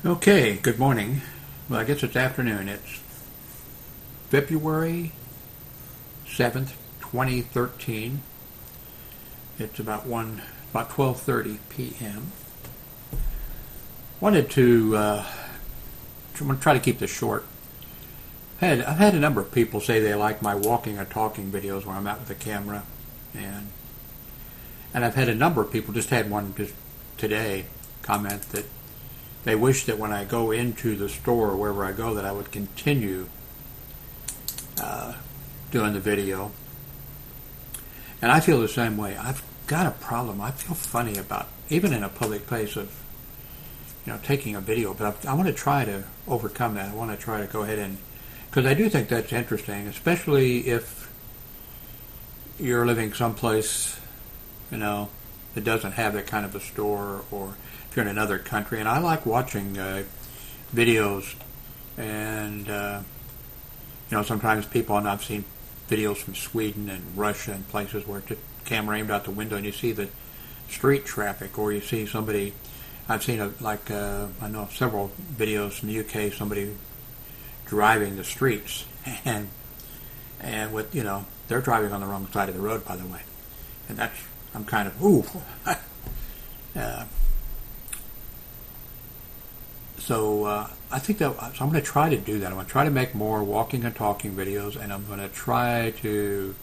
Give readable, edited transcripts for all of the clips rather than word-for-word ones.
Okay, good morning. Well, I guess it's afternoon. It's February 7th, 2013. It's about 12:30 p.m. Wanted to try to keep this short. I've had a number of people say they like my walking or talking videos where I'm out with the camera, and I've had a number of people, just had one just today, comment that they wish that when I go into the store or wherever I go that I would continue doing the video. And I feel the same way. I've got a problem. I feel funny about, even in a public place, of taking a video, but I want to try to overcome that. I want to try to go ahead and, because I do think that's interesting, especially if you're living someplace that doesn't have that kind of a store, or if you're in another country. And I like watching videos, and sometimes people, and I've seen videos from Sweden and Russia and places where the camera aimed out the window and you see the street traffic, or you see somebody. I've seen I know several videos from the UK, somebody driving the streets, and with they're driving on the wrong side of the road, by the way, and that's, I'm kind of So I think that, so I'm going to try to do that. I'm going to try to make more walking and talking videos, and I'm going to try to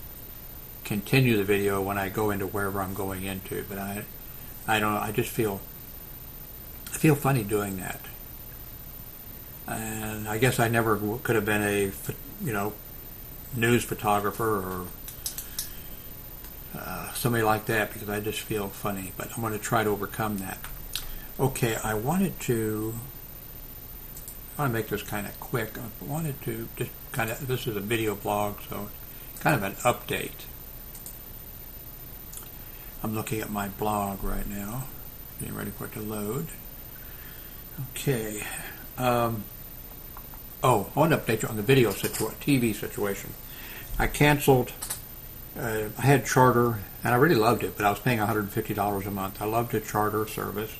continue the video when I go into wherever I'm going into. But I just feel funny doing that. And I guess I never could have been a news photographer or somebody like that, because I just feel funny. But I'm going to try to overcome that. Okay, I want to make this kind of quick. I wanted to just kind of, this is a video blog, so kind of an update. I'm looking at my blog right now, getting ready for it to load. Okay. I want to update you on the TV situation. I canceled. I had Charter, and I really loved it, but I was paying $150 a month. I loved the Charter service.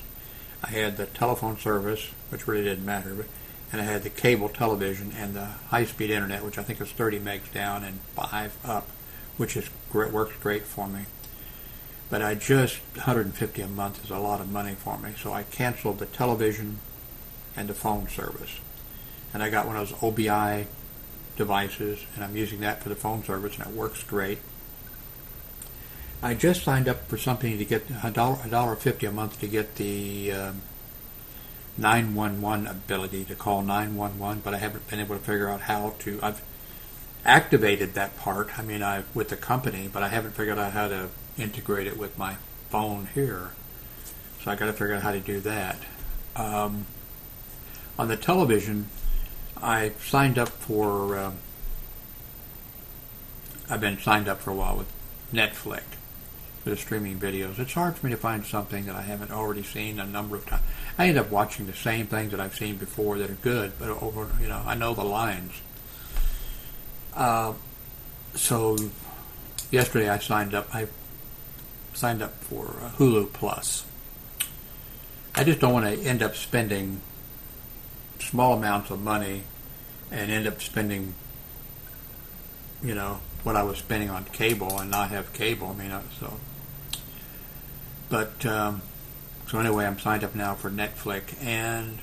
I had the telephone service, which really didn't matter, and I had the cable television and the high-speed internet, which I think is 30 megs down and 5 up, which is great, works great for me. But $150 a month is a lot of money for me, so I canceled the television and the phone service. And I got one of those OBI devices, and I'm using that for the phone service, and it works great. I just signed up for something to get $1.50 a month to get the 911 ability to call 911, but I haven't been able to figure out how to. I've activated that part, with the company, but I haven't figured out how to integrate it with my phone here. So I got to figure out how to do that. On the television, I signed up for. I've been signed up for a while with Netflix for the streaming videos. It's hard for me to find something that I haven't already seen a number of times. I end up watching the same things that I've seen before that are good, but I know the lines. So yesterday I signed up. I signed up for Hulu Plus. I just don't want to end up spending small amounts of money and end up spending, what I was spending on cable and not have cable. So anyway, I'm signed up now for Netflix and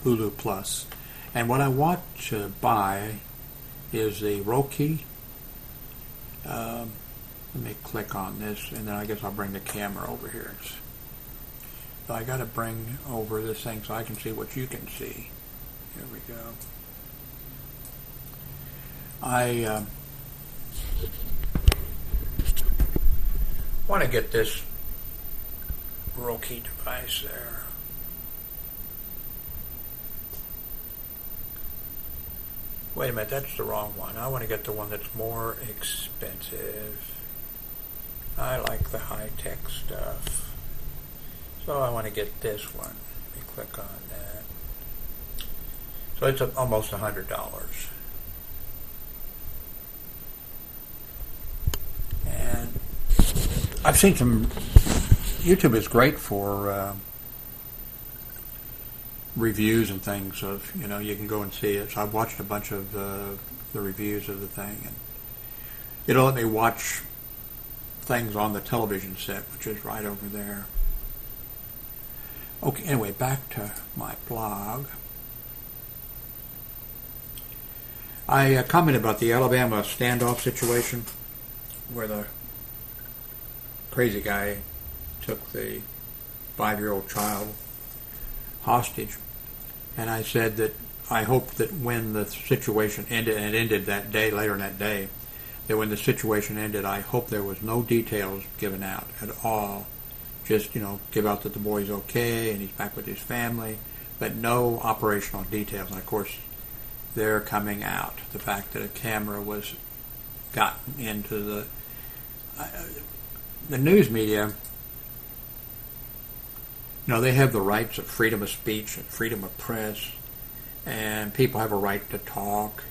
Hulu Plus. And what I want to buy is the Roku. Let me click on this, and then I guess I'll bring the camera over here. So I got to bring over this thing so I can see what you can see. Here we go. I want to get this Roku device there. Wait a minute, that's the wrong one. I want to get the one that's more expensive. I like the high-tech stuff. So I want to get this one. Let me click on that. So it's almost $100. And I've seen some. YouTube is great for reviews and things of, you can go and see it. So I've watched a bunch of the reviews of the thing, and it'll let me watch things on the television set, which is right over there. Okay, anyway, back to my blog. I commented about the Alabama standoff situation where the crazy guy took the 5-year-old child hostage. And I said that I hoped that when the situation ended, and it ended that day, later in that day, that when the situation ended, I hope there was no details given out at all. Just, give out that the boy's okay and he's back with his family, but no operational details. And of course, they're coming out. The fact that a camera was gotten into the news media, they have the rights of freedom of speech and freedom of press, and people have a right to talk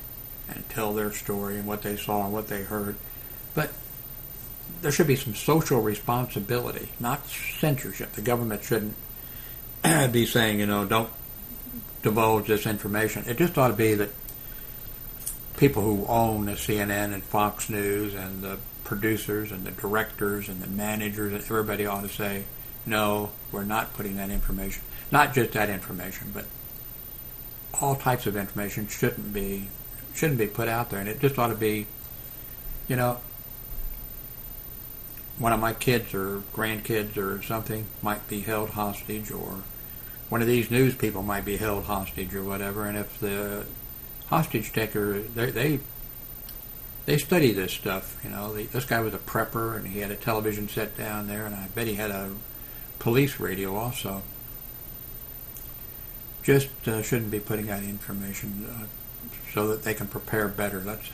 and tell their story and what they saw and what they heard. But there should be some social responsibility, not censorship. The government shouldn't be saying, don't divulge this information. It just ought to be that people who own the CNN and Fox News and the producers and the directors and the managers and everybody ought to say, no, we're not putting that information. Not just that information, but all types of information shouldn't be put out there. And it just ought to be, one of my kids or grandkids or something might be held hostage, or one of these news people might be held hostage or whatever. And if the hostage taker, they study this stuff. This guy was a prepper, and he had a television set down there, and I bet he had a police radio also. Just shouldn't be putting out information so that they can prepare better. Let's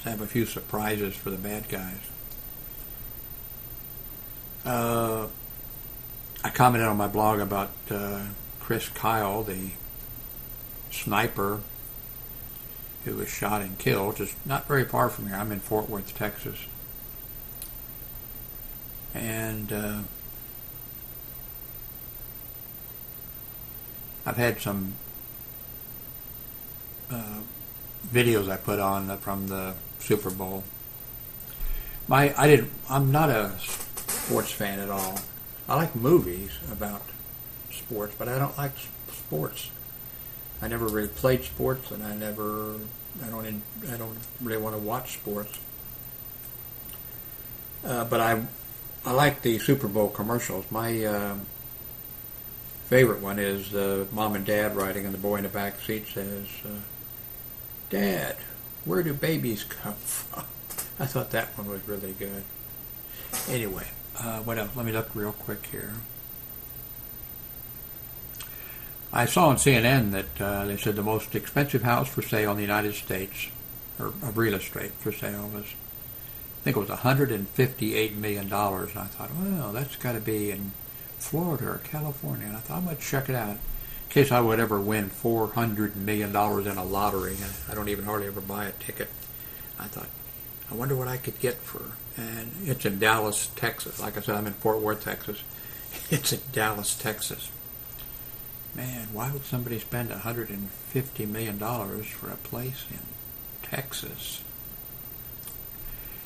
have a few surprises for the bad guys. I commented on my blog about Chris Kyle, the sniper who was shot and killed, just not very far from here. I'm in Fort Worth, Texas. And I've had some videos I put on from the Super Bowl. I'm not a sports fan at all. I like movies about sports, but I don't like sports. I never really played sports, and I don't really want to watch sports. But I like the Super Bowl commercials. My favorite one is mom and dad riding, and the boy in the back seat says, "Dad, where do babies come from?" I thought that one was really good. Anyway, what else? Let me look real quick here. I saw on CNN that they said the most expensive house for sale in the United States, or of real estate for sale, was, I think it was $158 million. And I thought, well, that's got to be in Florida or California. And I thought, I'm going to check it out in case I would ever win $400 million in a lottery. I don't even hardly ever buy a ticket. I thought, I wonder what I could get for, and it's in Dallas, Texas. Like I said, I'm in Fort Worth, Texas. It's in Dallas, Texas. Man, why would somebody spend $150 million for a place in Texas?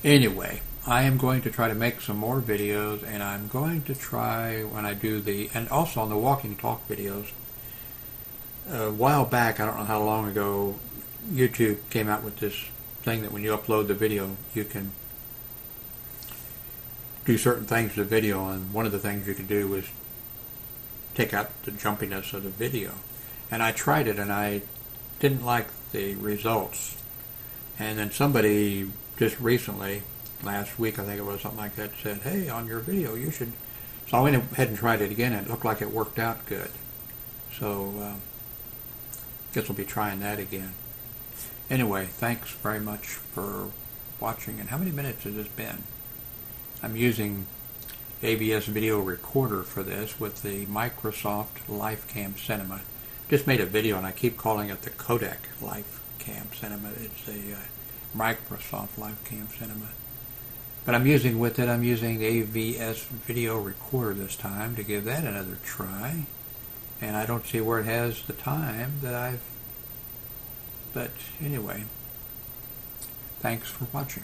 Anyway, I am going to try to make some more videos, and I'm going to try when I do and also on the walking talk videos. A while back, I don't know how long ago, YouTube came out with this thing that when you upload the video, you can do certain things to the video, and one of the things you can do was take out the jumpiness of the video. And I tried it, and I didn't like the results. And then somebody just recently, last week I think it was, something like that, said, hey, on your video you should. So I went ahead and tried it again, and it looked like it worked out good. So guess we'll be trying that again. Anyway, thanks very much for watching. And how many minutes has this been? I'm using AVS video recorder for this with the Microsoft LifeCam Cinema. Just made a video, and I keep calling it the Kodak LifeCam Cinema. It's a Microsoft LifeCam Cinema. But I'm using the AVS video recorder this time to give that another try. And I don't see where it has the time that I've... But anyway, thanks for watching.